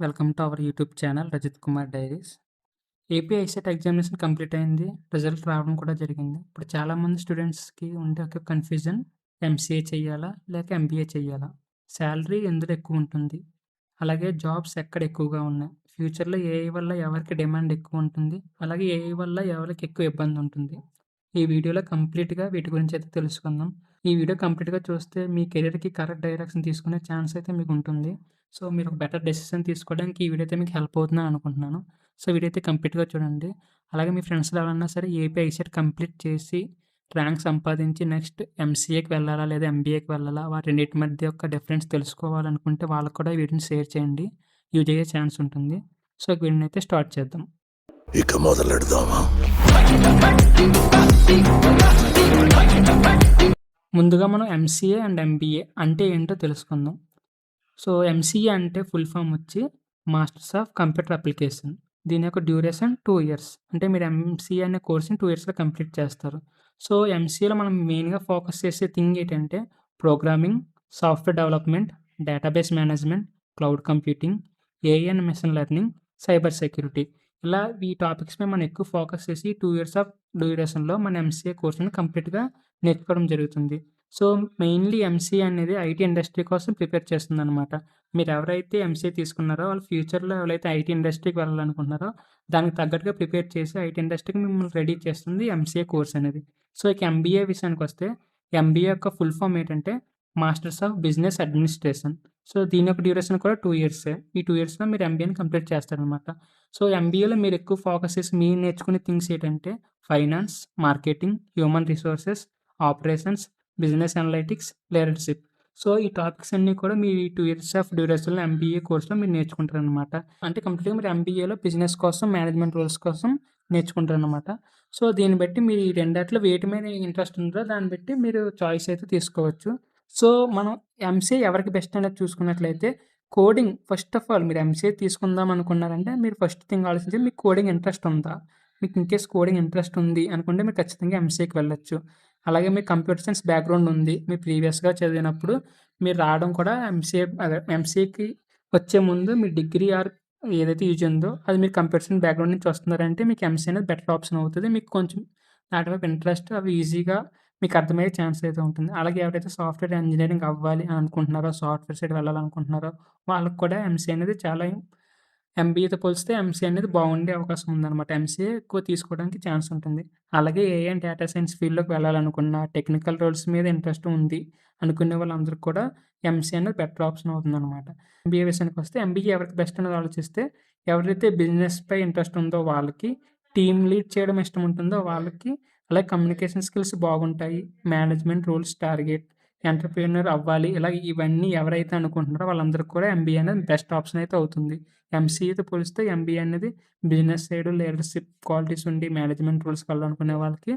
Welcome to our YouTube channel Rajith Kumar diaries. AP ICET examination complete అయింది. Result రావడం కూడా జరిగింది. ఇప్పుడు చాలామంది స్టూడెంట్స్‌కి ఉండే ఒక కన్‌ఫ్యూజన్ ఎంసీఏ చేయాలా? లేక ఎంబీఏ చేయాలా? సాలరీ ఎందులో ఎక్కువుంటుంది? అలాగే జాబ్స్ ఎక్కడ ఎక్కువగా ఉన్నాయి? ఫ్యూచర్‌లో ఏఐ వల్ల ఎవరికి డిమాండ్ ఎక్కువుంటుంది? అలాగే ఏఐ వల్ల ఎవరికి ఎక్కువ ఇబ్బందుంటుంది? ఈ వీడియోలో కంప్లీట్‌గా వీటి గురించయితే తెలుసుకుందాం. ఈ వీడియో కంప్లీట్‌గా చూస్తే మీ కెరియర్‌కి కరెక్ట్ డైరెక్షన్ తీసుకునే ఛాన్స్ అయితే మీకుంటుంది. సో, మీరు ఒక బెటర్ డెసిషన్ తీసుకోవడానికి ఈ వీడియో అయితే మీకు హెల్ప్ అవుతుందని అనుకుంటున్నాను. సో, వీడియో అయితే కంప్లీట్‌గా చూడండి. అలాగే మీ ఫ్రెండ్స్‌లో ఎవరన్నా సరే ఏపీ ఐసెట్ కంప్లీట్ చేసి, ర్యాంక్ సంపాదించి నెక్స్ట్ ఎంసీఏకి వెళ్ళాలా? లేదా ఎంబీఏకి వెళ్ళాలా? వాటి రెండిటి మధ్య యొక్క డిఫరెన్స్ తెలుసుకోవాలనుకుంటే వాళ్ళకి కూడా ఈ వీడియోని షేర్ చేయండి. యూజ్ అయ్యే ఛాన్స్ ఉంటుంది. సో, ఇక వీడియోని అయితే స్టార్ట్ చేద్దాం. ఇక మొదలెడదామా? ముందుగా మనం ఎంసీఏ అండ్ ఎంబీఏ అంటే ఏంటో తెలుసుకుందాం. సో, ఎంసీఏ అంటే ఫుల్ ఫామ్ వచ్చి మాస్టర్స్ ఆఫ్ కంప్యూటర్ అప్లికేషన్. దీని యొక్క డ్యూరేషన్ 2 ఇయర్స్. అంటే మీరు ఎంసీఏ అనే కోర్స్‌ని 2 ఇయర్స్‌లో కంప్లీట్ చేస్తారు. సో, ఎంసీఏలో మనం మెయిన్‌గా ఫోకస్ చేసే థింగ్ ఏంటంటే programming, software development, database management, cloud computing, AI and machine learning, cyber security. ఇలా ఈ టాపిక్స్ మీద మనం ఎక్కువ ఫోకస్ చేసి 2 ఇయర్స్ ఆఫ్ డ్యూరేషన్‌లో మన ఎంసీఏ కోర్స్‌ని కంప్లీట్‌గా నేర్చుకోవడం జరుగుతుంది. సో, మెయిన్‌లీ ఎంసీఏ అనేది ఐటీ ఇండస్ట్రీ కోసం ప్రిపేర్ చేస్తుందనమాట. మీరెవరైతే ఎంసీఏ తీసుకున్నారో వాళ్ళు ఫ్యూచర్‌లో ఎవరైతే ఐటీ ఇండస్ట్రీకి వెళ్ళాలనుకుంటున్నారో దానికి తగ్గట్టుగా ప్రిపేర్ చేసి ఐటీ ఇండస్ట్రీకి మిమ్మల్ని రెడీ చేస్తుంది ఎంసీఏ కోర్స్ అనేది. సో, ఇక ఎంబీఏ విషయానికొస్తే ఎంబీఏ యొక్క ఫుల్ ఫామ్ ఏంటంటే masters of business administration. So, దీని యొక్క డ్యూరేషన్ కూడా 2 ఇయర్సే. ఈ 2 ఇయర్స్‌లో మీరు ఎంబీఏని కంప్లీట్ చేస్తారనమాట. సో, ఎంబీఏలో మీరు ఎక్కువ ఫోకస్ చేసి మీరు నేర్చుకునే థింగ్స్ ఏంటంటే finance, marketing, human resources, operations, business analytics, leadership. So, ఈ టాపిక్స్ అన్నీ కూడా మీ 2 ఇయర్స్ ఆఫ్ డ్యూరేషన్‌లో ఎంబీఏ కోర్స్‌లో మీరు నేర్చుకుంటారనమాట. అంటే కంప్లీట్‌గా మీరు ఎంబీఏలో బిజినెస్ కోసం, మేనేజ్మెంట్ రోల్స్ కోసం నేర్చుకుంటారనమాట. సో, దీన్ని బట్టి మీరు ఈ రెండిట్లో వేటి మీద ఇంట్రెస్ట్ ఉందో దాన్ని బట్టి మీరు చాయిస్ అయితే తీసుకోవచ్చు. సో, మనం ఎంసీఏ ఎవరికి బెస్ట్ అనేది చూసుకున్నట్లయితే కోడింగ్ ఫస్ట్ ఆఫ్ ఆల్ మీరు ఎంసీఏ తీసుకుందాం అనుకున్నారంటే మీరు ఫస్ట్ థింగ్ ఆలోచించేది మీకు కోడింగ్ ఇంట్రెస్ట్ ఉందా? మీకు ఇన్‌కేస్ కోడింగ్ ఇంట్రెస్ట్ ఉంది అనుకుంటే మీరు ఖచ్చితంగా ఎంసీఏకి వెళ్ళొచ్చు. అలాగే మీకు కంప్యూటర్ సైన్స్ బ్యాక్‌గ్రౌండ్ ఉంది. మీరు ప్రీవియస్‌గా చదివినప్పుడు మీరు రావడం కూడా ఎంసీఏకి వచ్చే ముందు మీ డిగ్రీ ఆర్ ఏదైతే యూజ్ ఉందో అది మీరు కంప్యూటర్ సైన్స్ బ్యాక్‌గ్రౌండ్ నుంచి వస్తున్నారంటే మీకు ఎంసీఏ అనేది బెటర్ ఆప్షన్ అవుతది. మీకు కొంచెం దాటి వైపు ఇంట్రెస్ట్ అవి ఈజీగా మీకు అర్థమయ్యే ఛాన్స్ అయితే ఉంటుంది. అలాగే ఎవరైతే సాఫ్ట్‌వేర్ ఇంజినీరింగ్ అవ్వాలి అని అనుకుంటున్నారో, సాఫ్ట్‌వేర్ సైడ్ వెళ్ళాలనుకుంటున్నారో వాళ్ళకి కూడా ఎంసీఏ అనేది చాలా ఎంబీఏతో పోలిస్తే ఎంసీఏ అనేది బాగుండే అవకాశం ఉందనమాట. ఎంసీఏ ఎక్కువ తీసుకోవడానికి ఛాన్స్ ఉంటుంది. అలాగే ఏఐ అండ్ డేటా సైన్స్ ఫీల్డ్‌లోకి వెళ్ళాలనుకున్న, టెక్నికల్ రోల్స్ మీద ఇంట్రెస్ట్ ఉంది అనుకునే వాళ్ళందరికి కూడా ఎంసీఏ అనేది బెటర్ ఆప్షన్ అవుతుందనమాట. ఎంబీఏ విషయానికొస్తే ఎంబీఏ ఎవరికి బెస్ట్ అనేది ఆలోచిస్తే ఎవరైతే బిజినెస్‌పై ఇంట్రెస్ట్ ఉందో వాళ్ళకి, టీమ్ లీడ్ చేయడం ఇష్టం ఉంటుందో వాళ్ళకి, అలాగే కమ్యూనికేషన్ స్కిల్స్ బాగుంటాయి. మేనేజ్మెంట్ రోల్స్ టార్గెట్, ఎంటర్‌ప్రెన్యూర్ అవ్వాలి. ఇలా ఇవన్నీ ఎవరైతే అనుకుంటున్నారో వాళ్ళందరికి కూడా ఎంబీఏ అనేది బెస్ట్ ఆప్షన్ అయితే అవుతుంది. ఎంసీఏతో పోలిస్తే ఎంబీఏ అనేది బిజినెస్ సైడ్ లీడర్‌షిప్ క్వాలిటీస్ ఉండి మేనేజ్మెంట్ రోల్స్‌కి వెళ్ళాలనుకునే వాళ్ళకి,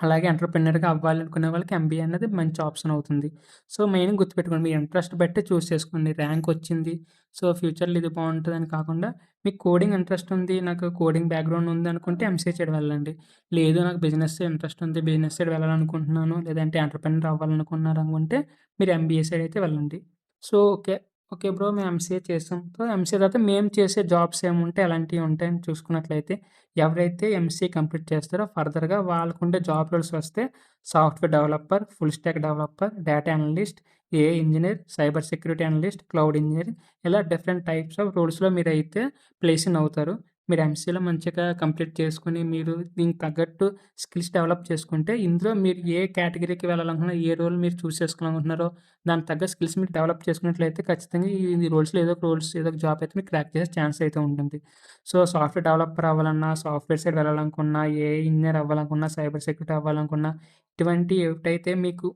అలాగే ఎంటర్‌ప్రెన్యూర్‌గా అవ్వాలనుకునే వాళ్ళకి ఎంబీఏ అనేది మంచి ఆప్షన్ అవుతుంది. సో, మెయిన్‌గా గుర్తుపెట్టుకోండి మీ ఇంట్రెస్ట్ బట్టే చూజ్ చేసుకోండి. ర్యాంక్ వచ్చింది. సో, ఫ్యూచర్‌లో ఇది బావుంటదని కాకుండా మీకు కోడింగ్ ఇంట్రెస్ట్ ఉంది. నాకు కోడింగ్ బ్యాక్‌గ్రౌండ్ ఉంది అనుకుంటే ఎంసీఏ సైడ్ వెళ్ళండి. లేదు నాకు బిజినెస్ ఇంట్రెస్ట్ ఉంది. బిజినెస్ సైడ్ వెళ్ళాలనుకుంటున్నాను. లేదంటే ఎంటర్‌ప్రెన్యూర్ అవ్వాలనుకున్నారనుకుంటే మీరు ఎంబీఏ సైడ్ అయితే వెళ్ళండి. So, okay. Okay bro. మేము ఎంసీఏ చేసాం. సో, ఎంసీఏ తర్వాత మేము చేసే జాబ్స్ ఏముంటాయి, ఎలాంటివి ఉంటాయని చూసుకున్నట్లయితే ఎవరైతే ఎంసీఏ కంప్లీట్ చేస్తారో ఫర్దర్‌గా వాళ్ళకుండే జాబ్ రోల్స్ వస్తే software developer, full stack developer, data analyst, AI engineer, cyber security analyst, cloud engineer ఇలా డిఫరెంట్ టైప్స్ ఆఫ్ రోల్స్‌లో మీరైతే ప్లేస్ ఇన్ అవుతారు. మీరు ఎంసీఏలో మంచిగా కంప్లీట్ చేసుకొని మీరు దీనికి తగ్గట్టు స్కిల్స్ డెవలప్ చేసుకుంటే ఇందులో మీరు ఏ కేటగిరీకి వెళ్ళాలనుకున్నారో, ఏ రోల్ మీరు చూజ్ చేసుకోవాలనుకుంటున్నారో దానికి తగ్గ స్కిల్స్ మీరు డెవలప్ చేసుకున్నట్లయితే ఖచ్చితంగా ఈ రోల్స్‌లో ఏదో ఒక జాబ్ అయితే మీరు క్రాక్ చేసే ఛాన్స్ అయితే ఉంటుంది. సో, సాఫ్ట్‌వేర్ డెవలపర్ అవ్వాలన్నా, సాఫ్ట్‌వేర్ సైడ్ వెళ్ళాలనుకున్నా, ఏఐ ఇంజినీర్ అవ్వాలనుకున్నా, సైబర్ సెక్యూరిటీ అవ్వాలనుకున్నా, ఇటువంటి ఏవైతే మీకు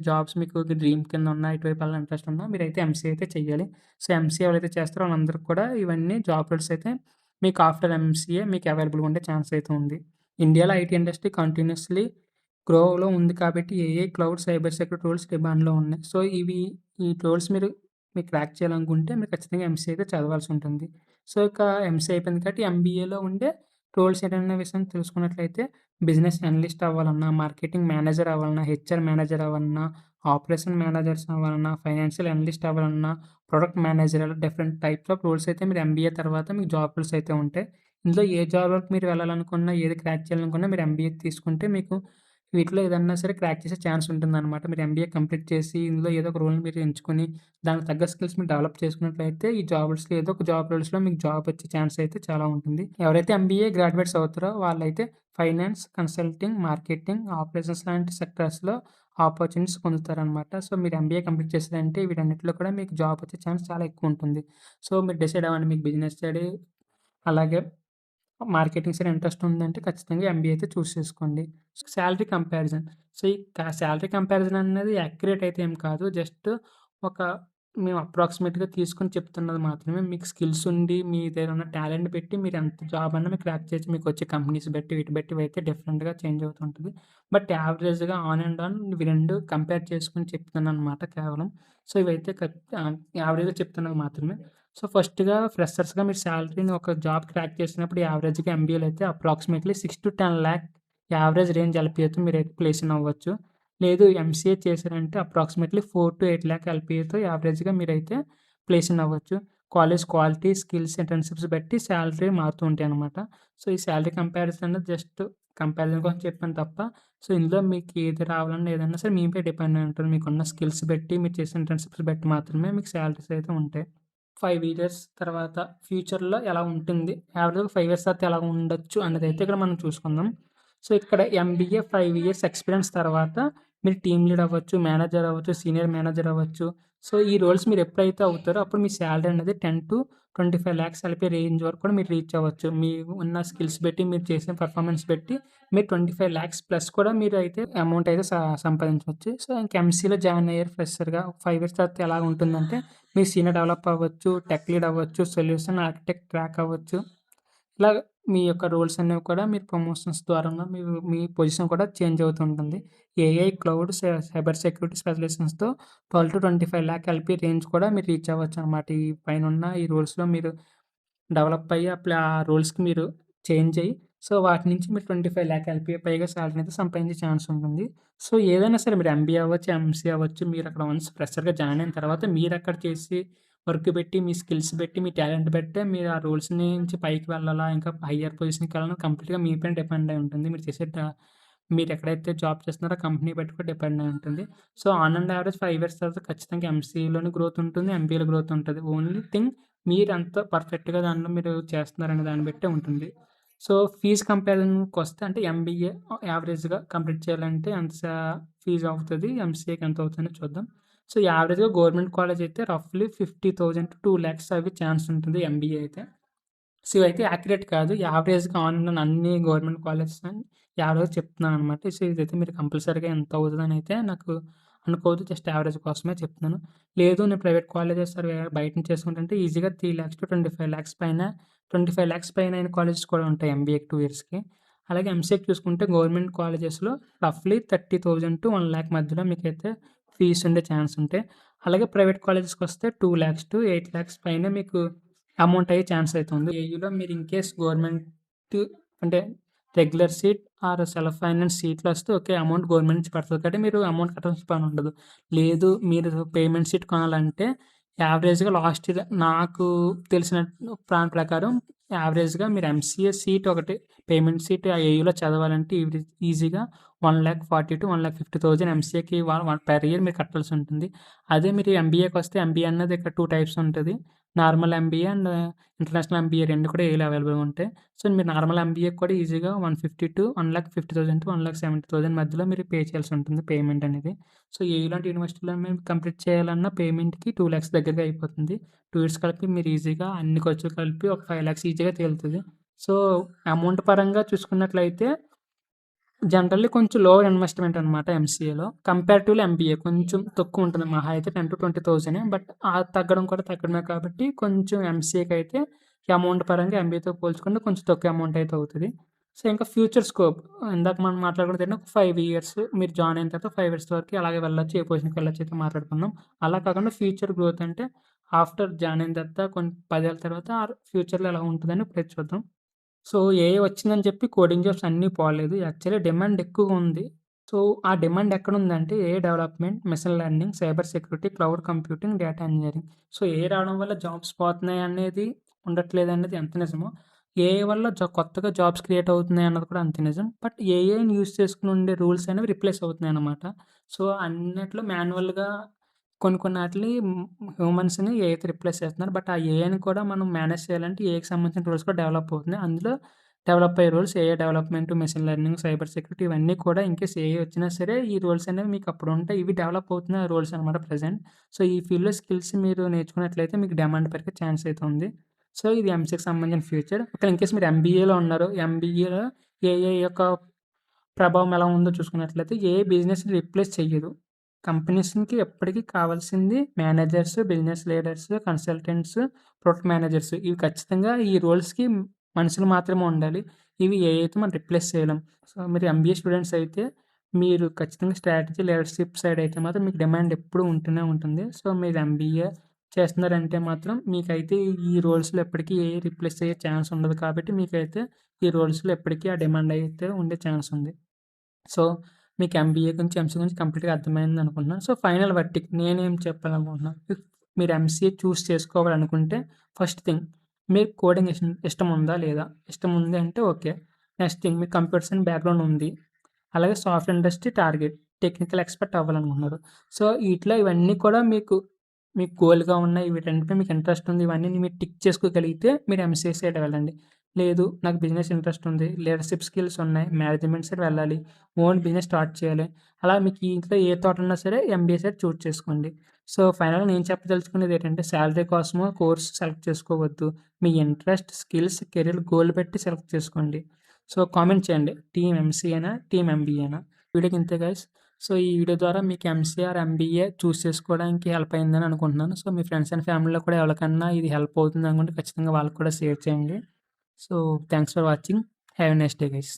జాబ్స్ మీకు డ్రీమ్ కింద ఉన్నా, ఇటువైపు వెళ్ళాలని ఇంట్రెస్ట్ ఉన్నా మీరైతే ఎంసీఏ అయితే చెయ్యాలి. సో, ఎంసీఏ ఎవరైతే చేస్తారో వాళ్ళందరికి కూడా ఇవన్నీ జాబ్ రోల్స్ అయితే మీకు ఆఫ్టర్ ఎంసీఏ మీకు అవైలబుల్‌గా ఉండే ఛాన్స్ అయితే ఉంది. ఇండియాలో ఐటీ ఇండస్ట్రీ కంటిన్యూయస్‌లీ గ్రోలో ఉంది కాబట్టి AI, cloud, cyber security roles డిమాండ్‌లో ఉన్నాయి. సో, ఈ రోల్స్ మీరు క్రాక్ చేయాలనుకుంటే మీరు ఖచ్చితంగా ఎంసీఏ అయితే చదవాల్సి ఉంటుంది. సో, ఇక ఎంసీఏ అయిపోయింది కాబట్టి ఎంబీఏలో ఉండే రోల్స్ ఏంటనే విషయం తెలుసుకున్నట్లయితే బిజినెస్ అనలిస్ట్ అవ్వాలన్నా, మార్కెటింగ్ మేనేజర్ అవ్వాలన్నా, హెచ్ఆర్ మేనేజర్ అవ్వాలన్నా, ఆపరేషన్ మేనేజర్స్ అవ్వాలన్నా, ఫైనాన్షియల్ అనలిస్ట్ అవ్వాలన్నా, ప్రొడక్ట్ మేనేజర్ అలా డిఫరెంట్ టైప్స్ ఆఫ్ రోల్స్ అయితే మీరు ఎంబీఏ తర్వాత మీకు జాబ్ రోల్స్ అయితే ఉంటాయి. ఇందులో ఏ జాబ్ వరకు మీరు వెళ్ళాలనుకున్నా, ఏది క్రాక్ చేయాలనుకున్నా మీరు ఎంబీఏ తీసుకుంటే మీకు వీటిలో ఏదన్నా సరే క్రాక్ చేసే ఛాన్స్ ఉంటుందనమాట. మీరు ఎంబీఏ కంప్లీట్ చేసి ఇందులో ఏదో ఒక రోల్‌ని మీరు ఎంచుకొని, దానికి తగ్గ స్కిల్స్ మీరు డెవలప్ చేసుకున్నట్లయితే ఈ జాబ్ రోల్స్‌లో ఏదో ఒక జాబ్ రోల్స్‌లో మీకు జాబ్ వచ్చే ఛాన్స్ అయితే చాలా ఉంటుంది. ఎవరైతే ఎంబీఏ గ్రాడ్యుయేట్స్ అవుతారో వాళ్ళైతే ఫైనాన్స్, కన్సల్టింగ్, మార్కెటింగ్, ఆపరేషన్స్ లాంటి సెక్టార్స్‌లో ఆపర్చునిటీస్ పొందుతారనమాట. సో, మీరు ఎంబీఏ కంప్లీట్ చేశారంటే వీటన్నిటిలో కూడా మీకు జాబ్ వచ్చే ఛాన్స్ చాలా ఎక్కువుంటుంది. సో, మీరు డిసైడ్ అవ్వండి. మీకు బిజినెస్ సైడ్ అలాగే మార్కెటింగ్ సైడ్ ఇంట్రెస్ట్ ఉందంటే ఖచ్చితంగా ఎంబీఏ అయితే చూస్ చేసుకోండి. Salary comparison. సో, ఈ సాలరీ కంపారిజన్ అనేది యాక్యురేట్ అయితే ఏం కాదు. జస్ట్ ఒక మేము అప్రాక్సిమేట్‌గా తీసుకొని చెప్తున్నది మాత్రమే. మీకు స్కిల్స్ ఉండి మీ దగ్గర ఉన్న టాలెంట్ పెట్టి మీరు ఎంత జాబ్ అన్నా మీరు క్రాక్ చేయొచ్చు. మీకు వచ్చే కంపెనీస్ బట్టి వీటి బట్టి ఇవైతే డిఫరెంట్‌గా చేంజ్ అవుతూ ఉంటది. బట్ యావరేజ్‌గా ఆన్ అండ్ ఆన్ ఇవి 2 కంపేర్ చేసుకొని చెప్తున్నాననమాట కేవలం. సో, ఇవైతే యావరేజ్‌గా చెప్తున్నవి మాత్రమే. సో, ఫస్ట్‌గా ఫ్రెషర్స్‌గా మీరు సాలరీని ఒక జాబ్ క్రాక్ చేసినప్పుడు యావరేజ్‌గా ఎంబీఏలో అయితే అప్రాక్సిమేట్‌లీ 6-10 లాక్ యావరేజ్ రేంజ్ ఎల్‌పీఏతో మీరైతే ప్లేస్ ఇన్ అవ్వచ్చు. లేదు ఎంసీఏ చేశారంటే అప్రాక్సిమేట్‌లీ 4-8 లాక్ ఎల్‌పీఏతో యావరేజ్‌గా మీరైతే ప్లేస్ ఇన్ అవ్వచ్చు. కాలేజ్ క్వాలిటీ, స్కిల్స్, ఇంటర్న్‌షిప్స్ బట్టి సాలరీ మారుతూ ఉంటాయన్నమాట. సో, ఈ సాలరీ కంపారిజన్ అనేది జస్ట్ కంపారిజన్ కోసం చెప్పాను తప్ప, సో, ఇందులో మీకు ఏది రావాలన్నా ఏదన్నా సరే మీపై డిపెండ్ అయి ఉంటుంది. మీకున్న స్కిల్స్ బట్టి, మీరు చేసే ఇంటర్న్‌షిప్స్ బట్టి మాత్రమే మీకు సాలరీస్ అయితే ఉంటాయి. 5 ఇయర్స్ తర్వాత ఫ్యూచర్‌లో ఎలా ఉంటుంది? యావరేజ్‌గా 5 ఇయర్స్ తర్వాత ఎలా ఉండొచ్చు అన్నదైతే ఇక్కడ మనం చూసుకుందాం. సో, ఇక్కడ ఎంబీఏ 5 ఇయర్స్ ఎక్స్‌పీరియన్స్ తర్వాత మీరు టీమ్ లీడ్ అవ్వచ్చు, మేనేజర్ అవ్వచ్చు, సీనియర్ మేనేజర్ అవ్వచ్చు. సో, ఈ రోల్స్ మీరు ఎప్పుడైతే అవుతారో అప్పుడు మీ సాలరీ అనేది 10-25 లాక్స్ ఎల్‌పీ రేంజ్ వరకు కూడా మీరు రీచ్ అవ్వచ్చు. మీ ఉన్న స్కిల్స్ బట్టి, మీరు చేసిన పెర్ఫార్మన్స్ బట్టి మీరు 25 లాక్స్ ప్లస్ కూడా మీరు అయితే అమౌంట్ అయితే సంపాదించవచ్చు. సో, ఇంక ఎంసీలో జాయిన్ అయ్యారు ఫ్రెషర్‌గా. 5 ఇయర్స్ తర్వాత ఎలా ఉంటుందంటే మీరు సీనియర్ డెవలప్ అవ్వచ్చు, టెక్ లీడ్ అవ్వచ్చు, సొల్యూషన్ ఆర్కిటెక్ట్ ట్రాక్ అవ్వచ్చు. ఇలా మీ యొక్క రోల్స్ అనేవి కూడా మీరు ప్రమోషన్స్ ద్వారాను మీ పొజిషన్ కూడా చేంజ్ అవుతూ ఉంటుంది. ఏఐ, క్లౌడ్, సైబర్ సెక్యూరిటీ స్పెషలిస్ట్స్‌తో 12-25 లాక్ ఎల్‌పీ రేంజ్ కూడా మీరు రీచ్ అవ్వచ్చనమాట. ఈ పైనున్న ఈ రోల్స్‌లో మీరు డెవలప్ అయ్యి ఆ రోల్స్‌కి మీరు చేంజ్ అయ్యి, సో, వాటి నుంచి మీరు 25 లాక్ ఎల్‌పీఏ పైగా సాలరీని అయితే సంపాదించే ఛాన్స్ ఉంటుంది. సో, ఏదైనా సరే మీరు ఎంబీఏ అవ్వచ్చు, ఎంసీఏ అవ్వచ్చు. మీరక్కడ వన్స్ ఫ్రెషర్‌గా జాయిన్ అయిన తర్వాత మీరక్కడ చేసి వర్క్ పెట్టి, మీ స్కిల్స్ బట్టి, మీ టాలెంట్ బట్టే మీరు ఆ రోల్స్ నుంచి పైకి వెళ్ళాలా, ఇంకా హయ్యర్ పొజిషన్‌కి వెళ్ళాలా కంప్లీట్‌గా మీ పైన డిపెండ్ అయి ఉంటుంది. మీరెక్కడైతే జాబ్ చేస్తున్నారో ఆ కంపెనీ బట్టి కూడా డిపెండ్ అయి ఉంటుంది. So, on and average 5 years తర్వాత ఖచ్చితంగా ఎంసీఏలోని గ్రోత్ ఉంటుంది. ఎంబీఏలో గ్రోత్ ఉంటది. ఓన్లీ థింగ్ మీరెంత పర్ఫెక్ట్‌గా దాంట్లో మీరు చేస్తున్నారనే దాన్ని బట్టే ఉంటుంది. సో, ఫీజ్ కంపారిజన్‌కొస్తే అంటే ఎంబీఏ యావరేజ్‌గా కంప్లీట్ చేయాలంటే ఎంత ఫీజ్ అవుతది? ఎంసీఏకి ఎంత అవుతుందని చూద్దాం. సో, యావరేజ్‌గా గవర్నమెంట్ కాలేజ్ అయితే రఫ్‌లీ 50,000-2,00,000 అయ్యే ఛాన్స్ ఉంటుంది ఎంబీఏ అయితే. సో, ఇవైతే యాక్యురేట్ కాదు. యావరేజ్‌గా ఆన్ అండ్ అన్ని గవర్నమెంట్ కాలేజెస్ అని యావరేజ్ చెప్తున్నాననమాట. సో, ఇదైతే మీరు కంపల్సరీగా ఎంత అవుతదనైతే నాకు అనుకోవద్దు. జస్ట్ యావరేజ్ కోసమే చెప్తున్నాను. లేదు నేను ప్రైవేట్ కాలేజెస్ బయట నుంచి చేసుకుంటుంటే ఈజీగా 3,00,000-25 పైన 25 పైన అయిన కాలేజెస్ కూడా ఉంటాయి ఎంబీఏకి 2 ఇయర్స్‌కి. అలాగే ఎంసీఏకి చూసుకుంటే గవర్నమెంట్ కాలేజెస్‌లో రఫ్‌లీ 30,000-1,00,000 మధ్యలో మీకైతే ఫీస్ ఉండే ఛాన్స్ ఉంటాయి. అలాగే ప్రైవేట్ కాలేజెస్‌కొస్తే 2,00,000-8,00,000 పైన మీకు అమౌంట్ అయ్యే ఛాన్స్ అయితే ఉంది. ఏయూలో మీరు ఇన్‌కేస్ గవర్నమెంట్ అంటే regular seat or self finance సీట్‌లో వస్తే ఓకే. అమౌంట్ గవర్నమెంట్ నుంచి పడతది కాబట్టి మీరు అమౌంట్ కట్టాల్సిన పని ఉండదు. లేదు మీరు పేమెంట్ సీట్ కొనాలంటే యావరేజ్‌గా లాస్ట్ ఇయర్ నాకు తెలిసిన దాని ప్రకారం యావరేజ్‌గా మీరు ఎంసీఏ సీట్ ఒకటి పేమెంట్ సీట్ ఆ ఏయూలో చదవాలంటే ఈజీగా 1,40,000-1,50,000 ఎంసీఏకి పర్ ఇయర్ మీరు కట్టాల్సి ఉంటుంది. అదే మీరు ఎంబీఏకొస్తే ఎంబీఏ అన్నది ఇక్కడ 2 టైప్స్ ఉంటది. Normal MBA and international MBA 2 కూడా ఏయూలో అవైలబుల్‌గా ఉంటాయి. సో, మీరు నార్మల్ ఎంబీఏకి కూడా ఈజీగా 150,000-1,50,000 మధ్యలో మీరు పే చేయాల్సి ఉంటుంది పేమెంట్ అనేది. సో, ఏయూ లాంటి యూనివర్సిటీలో మీరు కంప్లీట్ చేయాలన్నా పేమెంట్‌కి 2,00,000 దగ్గరగా అయిపోతుంది. 2 ఇయర్స్ కలిపి మీరు ఈజీగా అన్ని ఖర్చులు కలిపి ఒక 5,00,000 ఈజీగా తేలుతది. సో, అమౌంట్ పరంగా చూసుకున్నట్లయితే జనరల్లీ కొంచెం లోవర్ ఇన్వెస్ట్‌మెంట్ అనమాట ఎంసీఏలో. కంపారిటివ్‌లీ ఎంబీఏ కొంచెం తక్కువుంటది. మహా అయితే 10,000-20,000 బట్ తగ్గడం కూడా తగ్గడమే కాబట్టి కొంచెం ఎంసీఏకైతే ఈ అమౌంట్ పరంగా ఎంబీఏతో పోల్చుకుంటే కొంచెం తక్కువ అమౌంట్ అయితే అవుతది. సో, ఇంకా ఫ్యూచర్ స్కోప్ ఇందాక మనం మాట్లాడుకున్నదేంటి ఒక 5 ఇయర్స్ మీరు జాయిన్ అయిన తర్వాత 5 ఇయర్స్ వరకి అలాగే వెళ్ళొచ్చు. ఏ పొజిషన్‌కి వెళ్ళొచ్చు అయితే మాట్లాడుకుందాం. అలా కాకుండా ఫ్యూచర్ గ్రోత్ అంటే ఆఫ్టర్ జాయిన్ అయిన తర్వాత కొన్ని 10 ఏళ్ల తర్వాత ఫ్యూచర్‌లో ఎలా ఉంటదని ఇప్పుడైతే చూద్దాం. సో, ఏఐ వచ్చిందని చెప్పి కోడింగ్ జాబ్స్ అన్నీ పోలేదు. యాక్చువల్లీ డిమాండ్ ఎక్కువగా ఉంది. సో, ఆ డిమాండ్ ఎక్కడుందంటే AI development, machine learning, cyber security, cloud computing, data engineering. So, AI రావడం వల్ల జాబ్స్ పోతున్నాయనేది ఉండట్లేదనేది ఎంత నిజమో, ఏఐ వల్ల కొత్తగా జాబ్స్ క్రియేట్ అవుతున్నాయన్నది కూడా అంతే నిజం. బట్ ఏఐని యూజ్ చేసుకొని ఉండే రూల్స్ అనేవి రిప్లేస్ అవుతున్నాయన్నమాట. సో, అన్నిట్లో మాన్యువల్‌గా కొన్ని ఆటిలి హ్యూమన్స్‌ని ఏఐతో రిప్లేస్ చేస్తున్నారు. బట్ ఆ ఏఐని కూడా మనం మేనేజ్ చేయాలంటే ఏఐకి సంబంధించిన రూల్స్ కూడా డెవలప్ అవుతున్నాయి. అందులో డెవలప్ అయ్యే rules AI development, machine learning, cyber security ఇవన్నీ కూడా ఇన్‌కేస్ ఏఐ వచ్చినా సరే ఈ రూల్స్ అనేవి మీకు అప్పుడు ఉంటాయి. ఇవి డెవలప్ అవుతున్న రూల్స్ అనమాట ప్రెజెంట్. సో, ఈ ఫీల్డ్‌లో స్కిల్స్ మీరు నేర్చుకున్నట్లయితే మీకు డిమాండ్ పెరిగే ఛాన్స్ అయితే ఉంది. సో, ఇది ఎంసీఏకి సంబంధించిన ఫ్యూచర్. ఒకవేళ ఇన్‌కేస్ మీరు ఎంబీఏలో ఉన్నారు. ఎంబీఏలో ఏఐ యొక్క ప్రభావం ఎలా ఉందో చూసుకున్నట్లయితే ఏఐ బిజినెస్‌ని రిప్లేస్ చెయ్యదు. కంపెనీస్‌కి ఎప్పటికి కావాల్సింది managers, business leaders, consultants, product managers ఇవి ఖచ్చితంగా ఈ రోల్స్‌కి మనుషులు మాత్రమే ఉండాలి. ఇవి ఏఐతో మనం రిప్లేస్ చేయలేం. సో, మీరు ఎంబీఏ స్టూడెంట్స్ అయితే మీరు ఖచ్చితంగా స్ట్రాటజీ, లీడర్‌షిప్ సైడ్ అయితే మాత్రం మీకు డిమాండ్ ఎప్పుడూ ఉంటూనే ఉంటుంది. సో, మీరు ఎంబీఏ చేస్తున్నారంటే మాత్రం మీకైతే ఈ రోల్స్‌లో ఎప్పటికీ ఏఐ రిప్లేస్ అయ్యే ఛాన్స్ ఉండదు కాబట్టి మీకైతే ఈ రోల్స్‌లో ఎప్పటికీ ఆ డిమాండ్ అయితే ఉండే ఛాన్స్ ఉంది. సో, మీకు ఎంబీఏ గురించి, ఎంసీఏ గురించి కంప్లీట్‌గా అర్థమైంది అనుకుంటున్నాను. సో, ఫైనల్ వర్డిక్ట్ నేనేం చెప్పాలనుకుంటున్నాను. ఇఫ్ మీరు ఎంసీఏ చూజ్ చేసుకోవాలనుకుంటే ఫస్ట్ థింగ్ మీకు కోడింగ్ ఇష్టం ఉందా? లేదా? ఇష్టం ఉంది అంటే ఓకే. నెక్స్ట్ థింగ్ మీకు కంప్యూటర్ సైన్స్ బ్యాక్‌గ్రౌండ్ ఉంది. అలాగే software industry target. Technical expert అవ్వాలనుకుంటున్నారు. సో, ఇవన్నీ కూడా మీకు గోల్‌గా ఉన్నాయి. వీటన్నిటిపై మీకు ఇంట్రెస్ట్ ఉంది. ఇవన్నీ మీరు టిక్ చేసుకోగలిగితే మీరు ఎంసీఏ సైడ్ వెళ్ళండి. లేదు నాకు బిజినెస్ ఇంట్రెస్ట్ ఉంది. లీడర్‌షిప్ స్కిల్స్ ఉన్నాయి. మేనేజ్మెంట్ సైడ్ వెళ్ళాలి. ఓన్ బిజినెస్ స్టార్ట్ చేయాలి. అలా మీకు ఇంట్లో ఏ థాట్ ఉన్నా సరే ఎంబీఏ సైడ్ చూజ్ చేసుకోండి. సో, ఫైనల్‌గా నేను చెప్పదలుచుకునేది ఏంటంటే సాలరీ కోసమో కోర్స్ సెలెక్ట్ చేసుకోవద్దు. మీ ఇంట్రెస్ట్, స్కిల్స్, కెరీర్ గోల్ పెట్టి సెలెక్ట్ చేసుకోండి. సో, కామెంట్ చేయండి. టీమ్ ఎంసీఏనా? టీమ్ ఎంబీఏనా? వీడియోకి ఇంతే గైస్. సో, ఈ వీడియో ద్వారా మీకు ఎంసీఏ ఆర్ ఎంబీఏ చూజ్ చేసుకోవడానికి హెల్ప్ అయిందని అనుకుంటున్నాను. సో, మీ ఫ్రెండ్స్ అండ్ ఫ్యామిలీలో కూడా ఎవరికన్నా ఇది హెల్ప్ అవుతుంది అనుకుంటే ఖచ్చితంగా వాళ్ళకి కూడా షేర్ చేయండి. So, thanks for watching. Have a nice day guys.